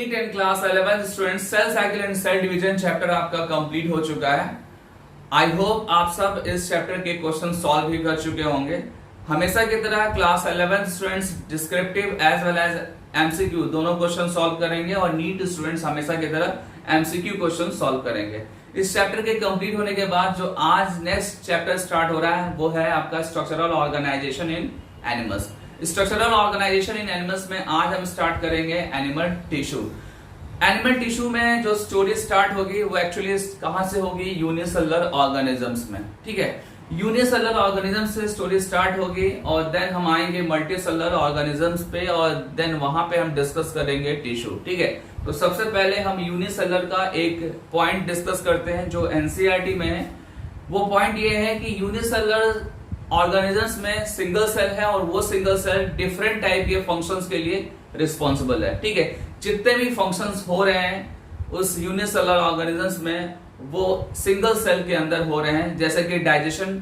NEET and class 11 student cell cycle and cell division chapter आपका complete हो चुका है। आई होप आप सब इस चैप्टर के क्वेश्चन सॉल्व भी कर चुके होंगे। हमेशा की तरह class 11 students descriptive as well as MCQ दोनों क्वेश्चन सॉल्व करेंगे और नीट स्टूडेंट्स हमेशा की तरह एमसीक्यू क्वेश्चन सॉल्व करेंगे। इस चैप्टर के कंप्लीट होने के बाद जो आज नेक्स्ट चैप्टर स्टार्ट हो रहा है वो है आपका स्ट्रक्चरल ऑर्गेनाइजेशन इन एनिमल्स। स्ट्रक्चरल ऑर्गेनाइजेशन इन एनिमल्स में आज हम स्टार्ट करेंगे एनिमल टिश्यू। एनिमल टिश्यू में जो स्टोरी स्टार्ट होगी वो एक्चुअली कहां से होगी? यूनिसेलुलर ऑर्गेनिजम्स में। ठीक है, यूनिसेलुलर ऑर्गेनिज्म से स्टोरी स्टार्ट होगी और देन हम आएंगे मल्टीसेलुलर ऑर्गेनिजम्स पे और देन वहां पे हम डिस्कस करेंगे टिश्यू। ठीक है, तो सबसे पहले हम यूनिसेलुलर का एक पॉइंट डिस्कस करते हैं जो एनसीईआरटी में है। वो पॉइंट ये है कि यूनिसेलुलर ऑर्गेनिजम्स में सिंगल सेल है और वो सिंगल सेल डिफरेंट टाइप के फंक्शंस के लिए रिस्पॉन्सिबल है। ठीक है, जितने भी फंक्शंस हो रहे हैं उस यूनिसेलुलर ऑर्गेनिजम्स में वो सिंगल सेल के अंदर हो रहे हैं, जैसे कि डाइजेशन,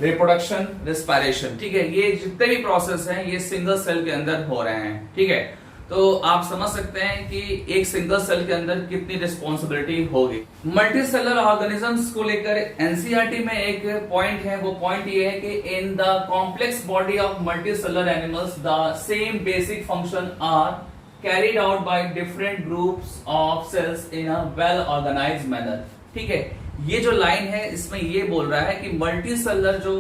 रिप्रोडक्शन, रेस्पिरेशन। ठीक है, ये जितने भी प्रोसेस हैं ये सिंगल सेल के अंदर हो रहे हैं। ठीक है, तो आप समझ सकते हैं कि एक सिंगल सेल के अंदर कितनी रिस्पॉन्सिबिलिटी होगी। मल्टीसेलुलर ऑर्गेनिजम्स को लेकर एनसीईआरटी में एक पॉइंट है, वो पॉइंट ये है कि in the complex body of multicellular animals the same basic function are carried out by different groups of cells in a well organized manner. ठीक है, ये जो लाइन है इसमें ये बोल रहा है कि मल्टीसेलुलर जो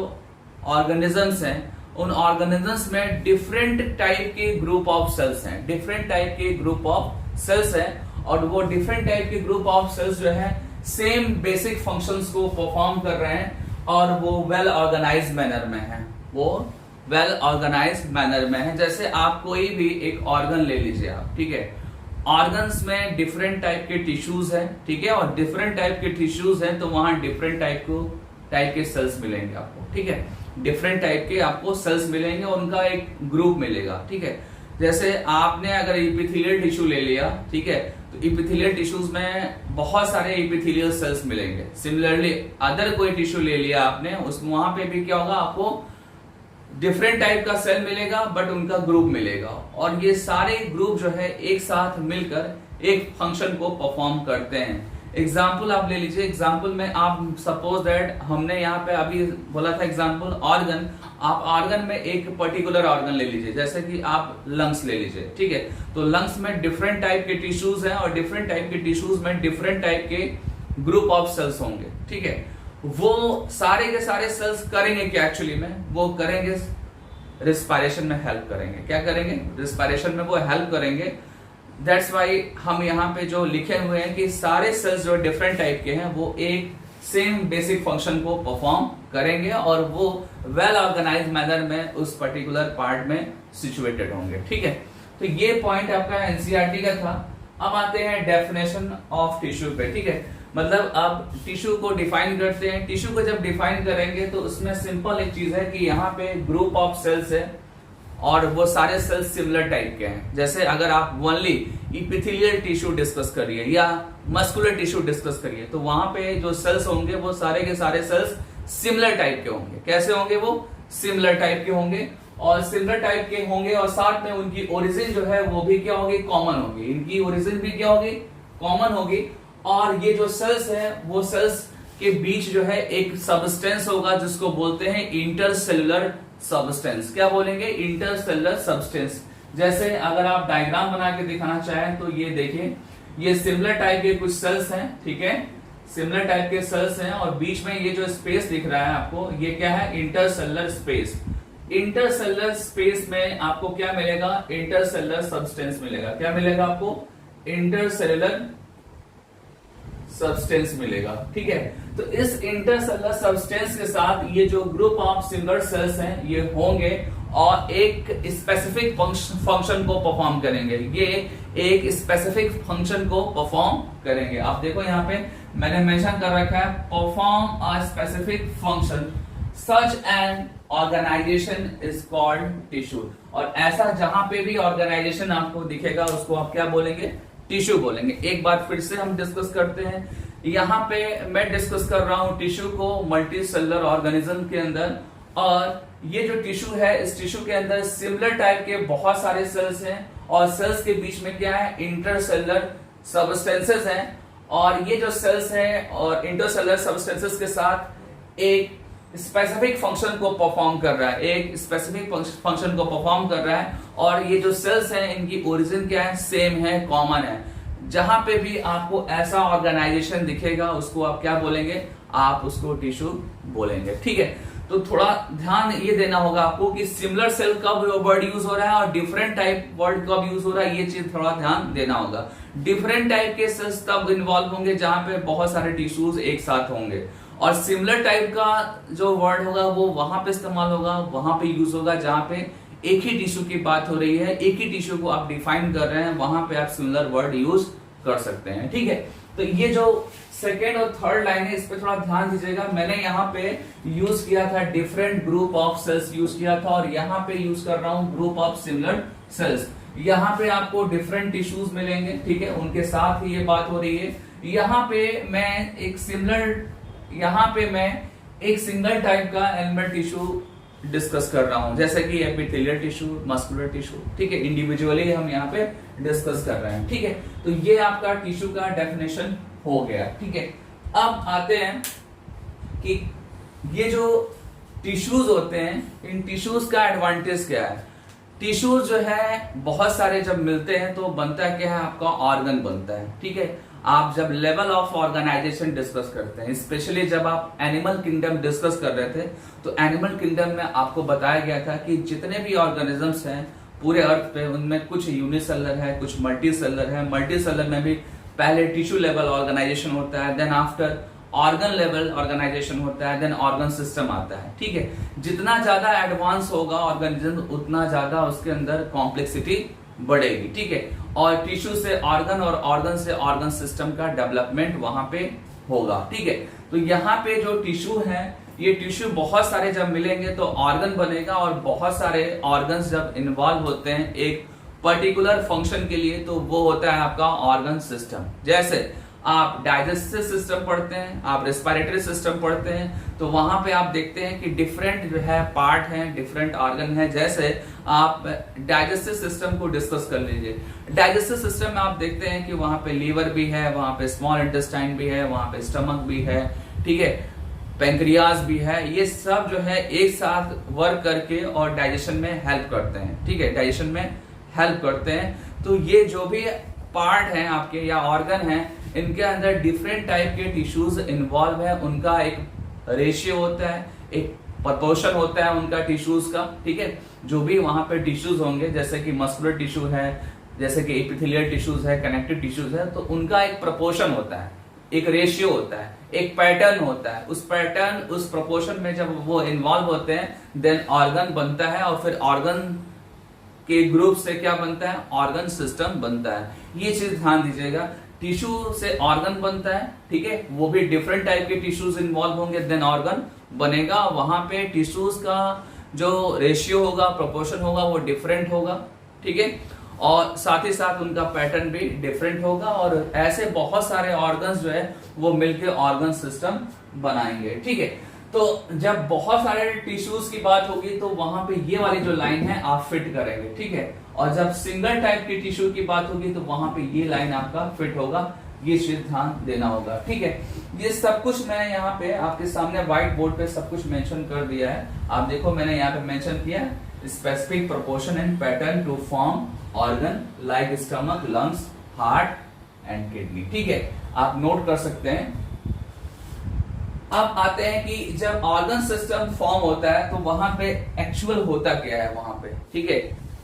ऑर्गेनिजम्स हैं उन ऑर्गेनिजम्स में डिफरेंट टाइप के ग्रुप ऑफ सेल्स हैं, डिफरेंट टाइप के ग्रुप ऑफ सेल्स हैं और वो डिफरेंट टाइप के ग्रुप ऑफ सेल्स जो है सेम बेसिक फंक्शंस को परफॉर्म कर रहे हैं और वो वेल ऑर्गेनाइज्ड मैनर में है। वो वेल ऑर्गेनाइज्ड मैनर में है। जैसे आप कोई भी एक ऑर्गन ले लीजिए आप, ठीक है, ऑर्गन्स में डिफरेंट टाइप के टिश्यूज हैं, ठीक है, और डिफरेंट टाइप के टिश्यूज हैं तो वहां डिफरेंट टाइप के सेल्स मिलेंगे आपको। ठीक है, डिफरेंट टाइप के आपको सेल्स मिलेंगे और उनका एक ग्रुप मिलेगा। ठीक है, जैसे आपने अगर इपिथेलियल टिश्यू ले लिया, ठीक है, तो इपिथेलियल टिश्यूज में बहुत सारे इपिथेलियल सेल्स मिलेंगे। सिमिलरली अदर कोई टिश्यू ले लिया आपने, उसमें वहां पे भी क्या होगा? आपको डिफरेंट टाइप का सेल मिलेगा बट उनका ग्रुप मिलेगा और ये सारे ग्रुप जो है एक साथ मिलकर एक फंक्शन को परफॉर्म करते हैं। एग्जाम्पल आप ले लीजिए, एग्जाम्पल में आप सपोज दैट हमने यहाँ पे अभी बोला था एग्जाम्पल ऑर्गन। आप ऑर्गन में एक पर्टिकुलर ऑर्गन ले लीजिए, जैसे कि आप लंग्स ले लीजिए। ठीक है, तो लंग्स में डिफरेंट टाइप के टिश्यूज हैं और डिफरेंट टाइप के टिश्यूज में डिफरेंट टाइप के ग्रुप ऑफ सेल्स होंगे। ठीक है, वो सारे के सारे सेल्स करेंगे क्या? एक्चुअली में वो करेंगे रिस्पायरेशन में हेल्प करेंगे। क्या करेंगे? रिस्पायरेशन में वो हेल्प करेंगे। दैट्स वाई हम यहाँ पे जो लिखे हुए हैं कि सारे सेल्स जो डिफरेंट टाइप के हैं वो एक सेम बेसिक फंक्शन को परफॉर्म करेंगे और वो वेल ऑर्गेनाइज्ड मैनर में उस पर्टिकुलर पार्ट में सिचुएटेड होंगे। ठीक है, तो ये पॉइंट आपका एनसीईआरटी का था। अब आते हैं डेफिनेशन ऑफ टिश्यू पे। ठीक है, मतलब अब टिश्यू को डिफाइन करते हैं। टिश्यू को जब डिफाइन करेंगे तो उसमें सिंपल एक चीज है कि यहाँ पे ग्रुप ऑफ सेल्स है और वो सारे सेल्स सिमिलर टाइप के हैं। जैसे अगर आप ओनली इपिथेलियल टिश्यू डिस्कस करिए या मस्कुलर टिश्यू डिस्कस करिए तो वहां पे जो सेल्स होंगे वो सारे के सारे सेल्स सिमिलर टाइप के होंगे। कैसे होंगे? वो सिमिलर टाइप के होंगे और सिमिलर टाइप के होंगे और साथ में उनकी ओरिजिन जो है वो भी क्या होगी? कॉमन होगी। इनकी ओरिजिन भी क्या होगी? कॉमन होगी। और ये जो सेल्स है वो सेल्स के बीच जो है एक सब्सटेंस होगा जिसको बोलते हैं इंटरसेलुलर सब्सटेंस। क्या बोलेंगे? Intercellular substance. जैसे अगर आप डायग्राम बना के दिखाना चाहें तो ये देखिए, ये सिमिलर टाइप के कुछ सेल्स हैं। ठीक है, सिमिलर टाइप के सेल्स हैं और बीच में ये जो स्पेस दिख रहा है आपको, ये क्या है? Intercellular space. इंटरसेलुलर स्पेस में आपको क्या मिलेगा? इंटरसेलुलर सब्सटेंस मिलेगा। क्या मिलेगा आपको? इंटरसेलुलर सब्सटेंस मिलेगा। ठीक है, तो इस इंटरसेलुलर सब्सटेंस के साथ ये जो ग्रुप ऑफ सिमिलर सेल्स हैं ये होंगे और एक स्पेसिफिक फंक्शन को परफॉर्म करेंगे। ये एक स्पेसिफिक फंक्शन को परफॉर्म करेंगे। आप देखो यहाँ पे मैंने मेंशन कर रखा है perform a specific function such an organization is called tissue. और ऐसा जहां पे भी ऑर्गेनाइजेशन आपको दिखेगा उसको आप क्या बोलेंगे? टिश्यू बोलेंगे। एक बार फिर से हम डिस्कस करते हैं। यहाँ पे मैं डिस्कस कर रहा हूं टिश्यू को मल्टी सेलुलर ऑर्गेनिज्म के अंदर और ये जो टिश्यू है इस टिश्यू के अंदर सिमिलर टाइप के बहुत सारे सेल्स हैं और सेल्स के बीच में क्या है, इंटरसेलुलर सबस्टेंसेस हैं, और ये जो सेल्स हैं और इंटरसेलुलर सबस्टेंसेस के साथ एक स्पेसिफिक फंक्शन को परफॉर्म कर रहा है, एक स्पेसिफिक फंक्शन को परफॉर्म कर रहा है। और ये जो सेल्स हैं इनकी ओरिजिन क्या है, सेम है, कॉमन है। जहां पे भी आपको ऐसा ऑर्गेनाइजेशन दिखेगा उसको आप क्या बोलेंगे, आप उसको टिश्यू बोलेंगे। ठीक है, तो थोड़ा ध्यान ये देना होगा आपको कि सिमिलर सेल कब वर्ड यूज हो रहा है और डिफरेंट टाइप वर्ड कब यूज हो रहा है, ये चीज थोड़ा ध्यान देना होगा। डिफरेंट टाइप के सेल्स तब इन्वॉल्व होंगे जहां पे बहुत सारे टिश्यूज एक साथ होंगे, और सिमिलर टाइप का जो वर्ड होगा वो वहां पे इस्तेमाल होगा, वहां पे यूज होगा जहां पे एक ही टिश्यू की बात हो रही है, एक ही टिश्यू को आप डिफाइन कर रहे हैं, वहां पे आप सिमिलर वर्ड यूज कर सकते हैं। ठीक है, तो ये जो सेकेंड और थर्ड लाइन है इस पे थोड़ा ध्यान दीजिएगा। मैंने यहाँ पे यूज किया था different group of cells use किया था, और यहाँ पे यूज कर रहा हूँ ग्रुप ऑफ सिमिलर सेल्स। यहाँ पे आपको डिफरेंट टिश्यूज मिलेंगे, ठीक है, उनके साथ ही ये बात हो रही है। यहाँ पे मैं एक सिंगल टाइप का एनिमल टिश्यू डिस्कस कर रहा हूं, जैसे कि एपिथेलियल टिश्यू, मस्कुलर टिश्यू। ठीक है, इंडिविजुअली हम यहाँ पे डिस्कस कर रहे हैं। ठीक है, तो ये आपका टिश्यू का डेफिनेशन हो गया। ठीक है, अब आते हैं कि ये जो टिश्यूज होते हैं इन टिश्यूज का एडवांटेज क्या है। टिश्यूज जो है बहुत सारे जब मिलते हैं तो बनता है क्या है, आपका ऑर्गन बनता है। ठीक है, आप जब लेवल ऑफ ऑर्गेनाइजेशन डिस्कस करते हैं, स्पेशली जब आप एनिमल किंगडम डिस्कस कर रहे थे तो एनिमल किंगडम में आपको बताया गया था कि जितने भी ऑर्गेनिजम्स हैं पूरे अर्थ पे उनमें कुछ यूनिसेलुलर है, कुछ मल्टीसेलुलर है। मल्टीसेलुलर में भी पहले टिश्यू लेवल ऑर्गेनाइजेशन होता है, then after organ level organization होता है, देन ऑर्गन सिस्टम आता है। ठीक है, जितना ज्यादा एडवांस होगा ऑर्गेनिज्म उतना ज्यादा उसके अंदर कॉम्प्लेक्सिटी बढ़ेगी। ठीक है, और टिश्यू से ऑर्गन और ऑर्गन से ऑर्गन सिस्टम का डेवलपमेंट वहां पे होगा। ठीक है, तो यहाँ पे जो टिश्यू है ये टिश्यू बहुत सारे जब मिलेंगे तो ऑर्गन बनेगा, और बहुत सारे ऑर्गन्स जब इन्वॉल्व होते हैं एक पर्टिकुलर फंक्शन के लिए तो वो होता है आपका ऑर्गन सिस्टम। जैसे आप डाइजेस्टिव सिस्टम पढ़ते हैं, आप रेस्पिरेटरी सिस्टम पढ़ते हैं, तो वहां पे आप देखते हैं कि डिफरेंट जो है पार्ट हैं, डिफरेंट ऑर्गन है। जैसे आप डाइजेस्टिव सिस्टम को डिस्कस कर लीजिए, डाइजेस्टिव सिस्टम में आप देखते हैं कि वहां पे लीवर भी है, वहां पे स्मॉल इंटेस्टाइन भी है, वहां पे स्टमक भी है, ठीक है, पेंक्रियाज भी है। ये सब जो है एक साथ वर्क करके और डाइजेशन में हेल्प करते हैं। ठीक है, डाइजेशन में हेल्प करते हैं। तो ये जो भी पार्ट हैं आपके या ऑर्गन हैं, इनके अंदर डिफरेंट टाइप के टिश्यूज इन्वॉल्व है, उनका एक रेशियो होता है, एक प्रोपोर्शन होता है उनका टिश्यूज का। ठीक है, जो भी वहां पे टिश्यूज होंगे, जैसे कि मस्कुलर टिश्यू है, जैसे कि एपिथेलियल टिश्यूज है, कनेक्टिव टिश्यूज है, तो उनका एक प्रोपोर्शन होता है, एक रेशियो होता है, एक पैटर्न होता है। उस पैटर्न, उस प्रोपोर्शन में जब वो इन्वॉल्व होते हैं देन ऑर्गन बनता है, और फिर ऑर्गन के ग्रुप से क्या बनता है, ऑर्गन सिस्टम बनता है। ये चीज ध्यान दीजिएगा, टिश्यू से ऑर्गन बनता है, ठीक है, वो भी डिफरेंट टाइप के टिश्यूज इन्वॉल्व होंगे, देन ऑर्गन बनेगा। वहां पे टिश्यूज का जो रेशियो होगा, प्रोपोर्शन होगा, वो डिफरेंट होगा। ठीक है, और साथ ही साथ उनका पैटर्न भी डिफरेंट होगा, और ऐसे बहुत सारे ऑर्गन्स जो है वो मिलकर ऑर्गन सिस्टम बनाएंगे। ठीक है, तो जब बहुत सारे टिश्यूज की बात होगी तो वहां पे ये वाली जो लाइन है आप फिट करेंगे। ठीक है, और जब सिंगल टाइप की टिश्यू की बात होगी तो वहां पे ये लाइन आपका फिट होगा। ये चीज ध्यान देना होगा। ठीक है, ये सब कुछ मैं यहाँ पे आपके सामने व्हाइट बोर्ड पे सब कुछ मेंशन कर दिया है। आप देखो, मैंने यहाँ पे मेंशन किया specific proportion and pattern to form organ like stomach, lungs, heart and kidney. ठीक है, आप नोट कर सकते हैं। अब आते हैं कि जब ऑर्गन सिस्टम फॉर्म होता है तो वहां पे एक्चुअल होता क्या है वहां पे। ठीक है,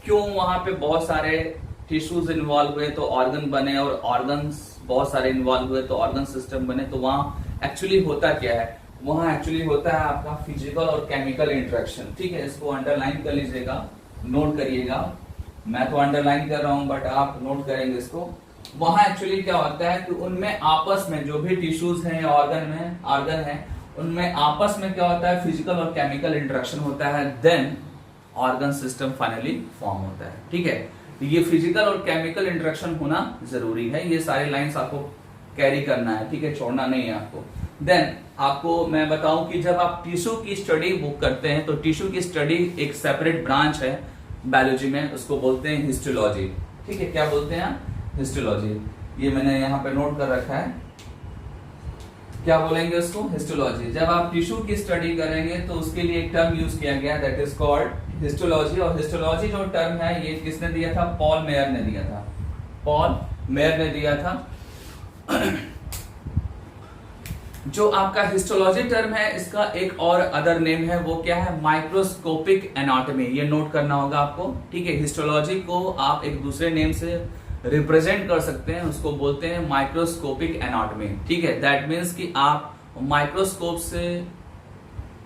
क्यों वहां पे बहुत सारे टिश्यूज इन्वॉल्व हुए तो ऑर्गन बने, और ऑर्गन्स बहुत सारे इन्वॉल्व हुए तो ऑर्गन सिस्टम बने। तो वहां एक्चुअली होता क्या है, वहां एक्चुअली होता है आपका फिजिकल और केमिकल इंटरेक्शन। ठीक है, इसको अंडरलाइन कर लीजिएगा, नोट करिएगा। मैं तो अंडरलाइन कर रहा हूं बट आप नोट करेंगे इसको। वहां एक्चुअली क्या होता है कि उनमें आपस में जो भी टिश्यूज हैं या ऑर्गन है, उनमें आपस में क्या होता है, फिजिकल और केमिकल इंटरेक्शन होता है, then organ system finally form होता है। ठीक है, तो ये फिजिकल और केमिकल इंटरेक्शन होना जरूरी है। ये सारी लाइंस आपको कैरी करना है। ठीक है, छोड़ना नहीं है आपको। देन आपको मैं बताऊं कि जब आप टिश्यू की स्टडी बुक करते हैं तो टिश्यू की स्टडी एक सेपरेट ब्रांच है बायोलॉजी में, उसको बोलते हैं हिस्टोलॉजी। ठीक है, क्या बोलते हैं हिस्टोलॉजी। ये मैंने यहाँ पे नोट कर रखा है, क्या बोलेंगे उसको, हिस्टोलॉजी। जब आप टिश्यू की स्टडी करेंगे तो उसके लिए एक टर्म यूज किया गया, दैट इज कॉल्ड हिस्टोलॉजी। और हिस्टोलॉजी जो टर्म है ये किसने दिया था, पॉल मेयर ने दिया था, पॉल मेयर ने दिया था। जो आपका हिस्टोलॉजी टर्म है इसका एक और अदर नेम है, वो क्या है, माइक्रोस्कोपिक एनाटॉमी। ये नोट करना होगा आपको, ठीक है। हिस्टोलॉजी को आप एक दूसरे नेम से रिप्रेजेंट कर सकते हैं, उसको बोलते हैं माइक्रोस्कोपिक एनाटॉमी, ठीक है। दैट मीन्स कि आप माइक्रोस्कोप से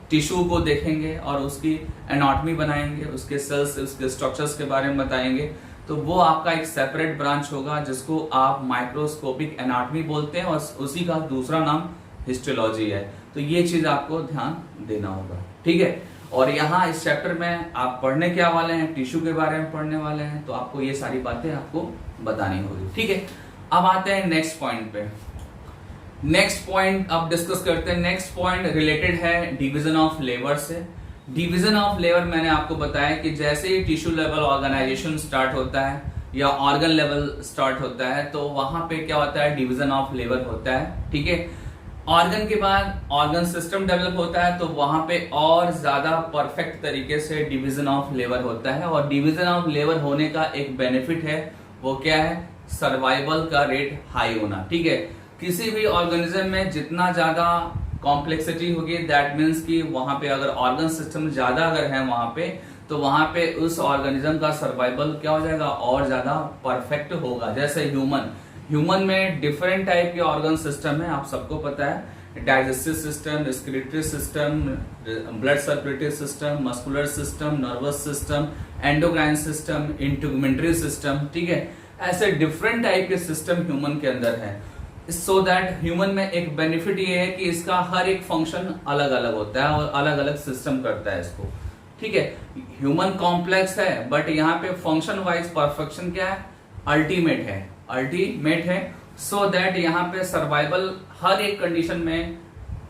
टिश्यू को देखेंगे और उसकी एनाटॉमी बनाएंगे, उसके सेल्स, उसके स्ट्रक्चर्स के बारे में बताएंगे, तो वो आपका एक सेपरेट ब्रांच होगा जिसको आप माइक्रोस्कोपिक एनाटॉमी बोलते हैं, और उसी का दूसरा नाम हिस्टोलॉजी है। तो ये चीज आपको ध्यान देना होगा, ठीक है। और यहाँ इस चैप्टर में आप पढ़ने क्या वाले हैं, टिश्यू के बारे में पढ़ने वाले हैं, तो आपको ये सारी बातें आपको बतानी होगी, ठीक है। अब आते हैं नेक्स्ट पॉइंट पे। नेक्स्ट पॉइंट अब डिस्कस करते हैं। नेक्स्ट पॉइंट रिलेटेड है डिवीजन ऑफ लेबर से। डिवीजन ऑफ लेबर मैंने आपको बताया कि जैसे ही टिश्यू लेवल ऑर्गेनाइजेशन स्टार्ट होता है या ऑर्गन लेवल स्टार्ट होता है तो वहां पे क्या होता है, डिवीजन ऑफ लेबर होता है, ठीक है। ऑर्गन के बाद ऑर्गन सिस्टम डेवलप होता है तो वहां पे और ज्यादा परफेक्ट तरीके से डिवीजन ऑफ लेबर होता है। और डिवीजन ऑफ लेबर होने का एक बेनिफिट है, वो क्या है, सर्वाइवल का रेट हाई होना, ठीक है। किसी भी ऑर्गेनिज्म में जितना ज्यादा कॉम्प्लेक्सिटी होगी, दैट मीन्स कि वहां पे अगर ऑर्गन सिस्टम ज्यादा अगर है वहां पे, तो वहां पे उस ऑर्गेनिज्म का सर्वाइवल क्या हो जाएगा, और ज्यादा परफेक्ट होगा। जैसे ह्यूमन में डिफरेंट टाइप के ऑर्गन सिस्टम है, आप सबको पता है, digestive system, respiratory system, blood circulatory system, muscular system, nervous system, endocrine system, integumentary system, ठीक है। ऐसे डिफरेंट टाइप के सिस्टम ह्यूमन के अंदर है। सो दैट ह्यूमन में एक बेनिफिट ये है कि इसका हर एक फंक्शन अलग अलग होता है और अलग अलग सिस्टम करता है इसको, ठीक है। ह्यूमन कॉम्प्लेक्स है बट यहाँ पे फंक्शन वाइज परफेक्शन क्या है, अल्टीमेट है, सो दैट यहाँ पे सर्वाइवल हर एक कंडीशन में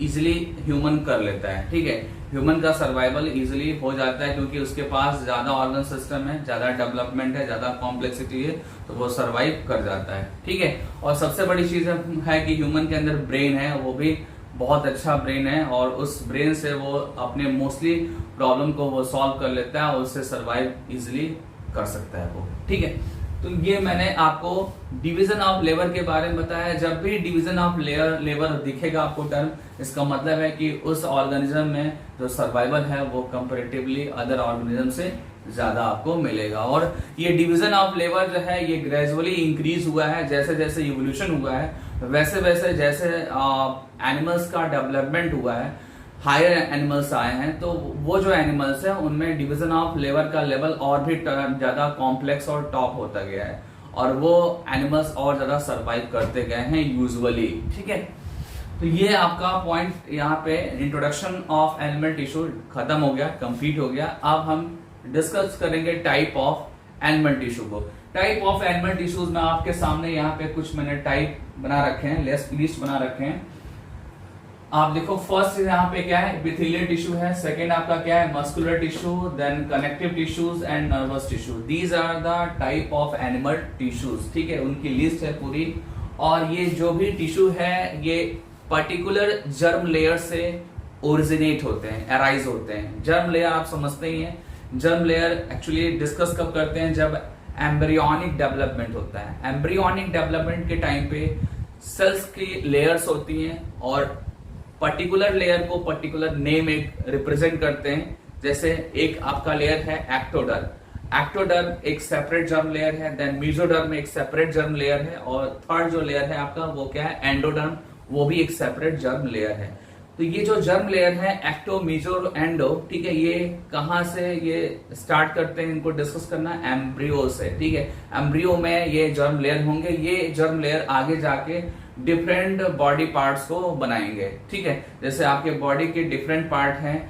इजिली ह्यूमन कर लेता है, ठीक है। ह्यूमन का सर्वाइवल इजिली हो जाता है क्योंकि उसके पास ज्यादा ऑर्गन सिस्टम है, ज्यादा डेवलपमेंट है, ज्यादा कॉम्प्लेक्सिटी है, तो वो सर्वाइव कर जाता है, ठीक है। और सबसे बड़ी चीज है कि ह्यूमन के अंदर ब्रेन है, वो भी बहुत अच्छा ब्रेन है, और उस ब्रेन से वो अपने मोस्टली प्रॉब्लम को वो सॉल्व कर लेता है और उससे सर्वाइव इजिली कर सकता है वो, ठीक है। तो ये मैंने आपको डिवीजन ऑफ लेबर के बारे में बताया। जब भी डिवीजन ऑफ लेबर दिखेगा आपको टर्म, इसका मतलब है कि उस ऑर्गेनिज्म में जो सर्वाइवल है वो कंपैरेटिवली अदर ऑर्गेनिज्म से ज्यादा आपको मिलेगा। और ये डिवीजन ऑफ लेबर जो है ये ग्रेजुअली इंक्रीज हुआ है, जैसे जैसे इवोल्यूशन हुआ है वैसे वैसे जैसे एनिमल्स का डेवलपमेंट हुआ है, हायर एनिमल्स आए हैं, तो वो जो एनिमल्स हैं उनमें डिवीजन ऑफ लेबर का लेवल और भी ज्यादा कॉम्प्लेक्स और टॉप होता गया है, और वो एनिमल्स और ज्यादा सरवाइव करते गए हैं यूजुअली, ठीक है। तो ये आपका पॉइंट यहाँ पे इंट्रोडक्शन ऑफ एनिमल टिश्यू खत्म हो गया, कंप्लीट हो गया। अब हम डिस्कस करेंगे टाइप ऑफ एनिमल टिश्यू को। टाइप ऑफ एनिमल टिश्यूज में आपके सामने यहाँ पे कुछ मैंने टाइप बना रखे हैं, लिस्ट बना रखे हैं। आप देखो फर्स्ट यहाँ पे क्या है, एपिथेलियल टिश्यू है, सेकंड आपका क्या है, muscular tissue, then connective tissues and nervous tissue. These are the type of animal tissues, ठीक है, उनकी लिस्ट है पूरी। और ये जो भी टिश्यू है ये पर्टिकुलर जर्म लेयर से ओरिजिनेट होते हैं, अराइज होते हैं। जर्म लेयर आप समझते ही हैं, जर्म लेयर एक्चुअली डिस्कस कब करते हैं, जब एम्ब्रियोनिक डेवलपमेंट होता है। एम्ब्रियोनिक डेवलपमेंट के टाइम पे सेल्स की लेयर्स होती हैं और पर्टिकुलर लेयर को पर्टिकुलर नेम एक रिप्रेजेंट करते हैं। जैसे एक आपका लेयर है एक्टोडर्म, एक्टोडर्म एक सेपरेट जर्म लेयर है, देन मेसोडर्म एक सेपरेट जर्म लेयर है, और थर्ड जो लेयर है आपका वो क्या है, एंडोडर्म, वो भी एक सेपरेट जर्म लेयर है। तो ये जो जर्म लेयर है एक्टो, मेसो, एंडो, ठीक है, ये कहां से ये स्टार्ट करते हैं, इनको डिस्कस करना एम्ब्रियो से, ठीक है। एम्ब्रियो में ये जर्म लेयर होंगे, ये जर्म लेयर आगे जाके डिफरेंट बॉडी पार्ट्स को बनाएंगे, ठीक है। जैसे आपके बॉडी के डिफरेंट पार्ट हैं,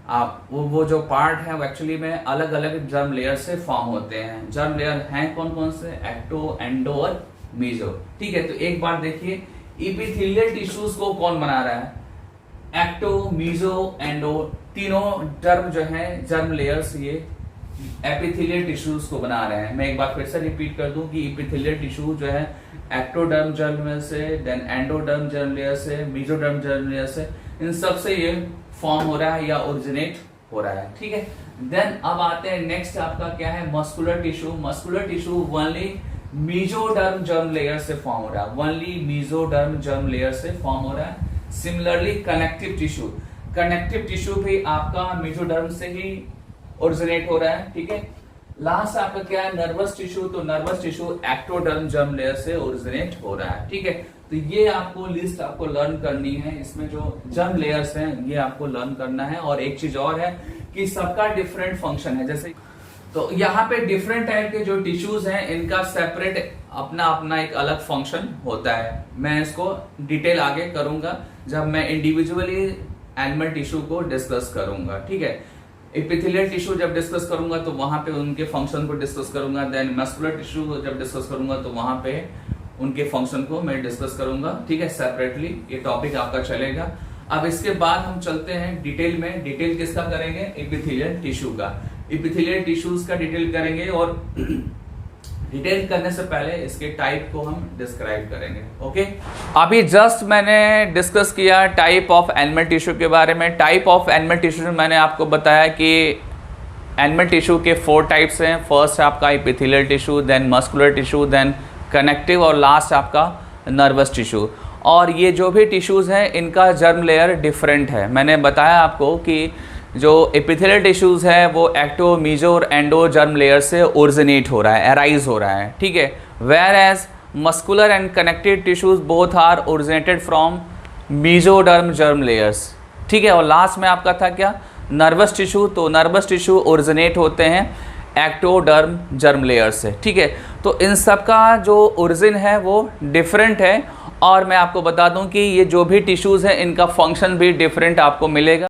आप वो जो पार्ट है वो एक्चुअली में अलग अलग जर्म लेयर से फॉर्म होते हैं। जर्म लेयर हैं कौन कौन से, एक्टो, एंडो और मेसो, ठीक है। तो एक बार देखिए एपिथेलियल टिश्यूज को कौन बना रहा है, एक्टो, मेसो, एंडो, तीनों जर्म जो है जर्म लेयर्स ये एपिथेलियल टिश्यूज को बना रहे हैं। मैं एक बार फिर से रिपीट कर दूं कि एपिथेलियल टिश्यू जो है एक्टोडर्म जर्म लेयर से, देन एंडोडर्म जर्म लेयर से, मेसोडर्म जर्म लेयर से, इन सब से ये फॉर्म हो रहा है या ओरिजिनेट हो रहा है। ठीक है, देन अब आते हैं नेक्स्ट आपका क्या है, muscular tissue. Muscular tissue only mesoderm germ layer से फॉर्म हो रहा है, ओनली मेसोडर्म जर्म लेयर से फॉर्म हो रहा है। Similarly connective tissue, connective tissue भी आपका मेसोडर्म से ही ओरिजिनेट हो रहा है। ठीक है, लास्ट आपका क्या है, नर्वस टिश्यू। तो nervous tissue ectoderm germ layer से ओरिजिनेट हो रहा है। ठीक है, तो ये आपको लिस्ट आपको लर्न करनी है, इसमें जो जर्म लेयर्स हैं ये आपको लर्न करना है। और एक चीज और है कि सबका डिफरेंट फंक्शन है। जैसे तो यहाँ पे डिफरेंट टाइप के जो टिश्यूज हैं इनका सेपरेट अपना अपना एक अलग फंक्शन होता है। मैं इसको डिटेल आगे करूंगा जब मैं इंडिविजुअली एनिमल टिश्यू को डिस्कस करूंगा। ठीक है, एपिथेलियल टिश्यू जब डिस्कस करूंगा तो वहां पे उनके फंक्शन को डिस्कस करूंगा, देन मस्कुलर टिश्यू जब डिस्कस करूंगा तो वहां पे उनके फंक्शन को मैं डिस्कस करूंगा। ठीक है, सेपरेटली ये टॉपिक आपका चलेगा। अब इसके बाद हम चलते हैं डिटेल में। डिटेल किसका करेंगे, एपिथेलियल टिश्यू का। एपिथेलियल टिश्यूज का डिटेल करेंगे और डिटेल करने से पहले इसके टाइप को हम डिस्क्राइब करेंगे। ओके, अभी जस्ट मैंने डिस्कस किया टाइप ऑफ एनिमल टिश्यू के बारे में। टाइप ऑफ एनिमल टिश्यू में मैंने आपको बताया कि एनिमल टिश्यू के 4 टाइप्स हैं। फर्स्ट आपका epithelial tissue, then muscular tissue, then connective और लास्ट आपका नर्वस टिश्यू। और ये जो भी टिश्यूज़ हैं इनका जर्म लेयर डिफरेंट है। मैंने बताया आपको कि जो एपिथेलियल टिश्यूज़ है वो एक्टो, मीजो और एंडो जर्म लेयर से ओरिजिनेट हो रहा है, एराइज हो रहा है। ठीक है, whereas muscular and connective tissues both are originated from mesoderm germ layers. ठीक है, और लास्ट में आपका था क्या, नर्वस टिश्यू। तो नर्वस टिश्यू ओरिजिनेट होते हैं एक्टोडर्म जर्म लेयर से। ठीक है, तो इन सब का जो ओरिजिन है वो डिफरेंट है। और मैं आपको बता दूं कि ये जो भी टिश्यूज़ हैं इनका फंक्शन भी डिफरेंट आपको मिलेगा।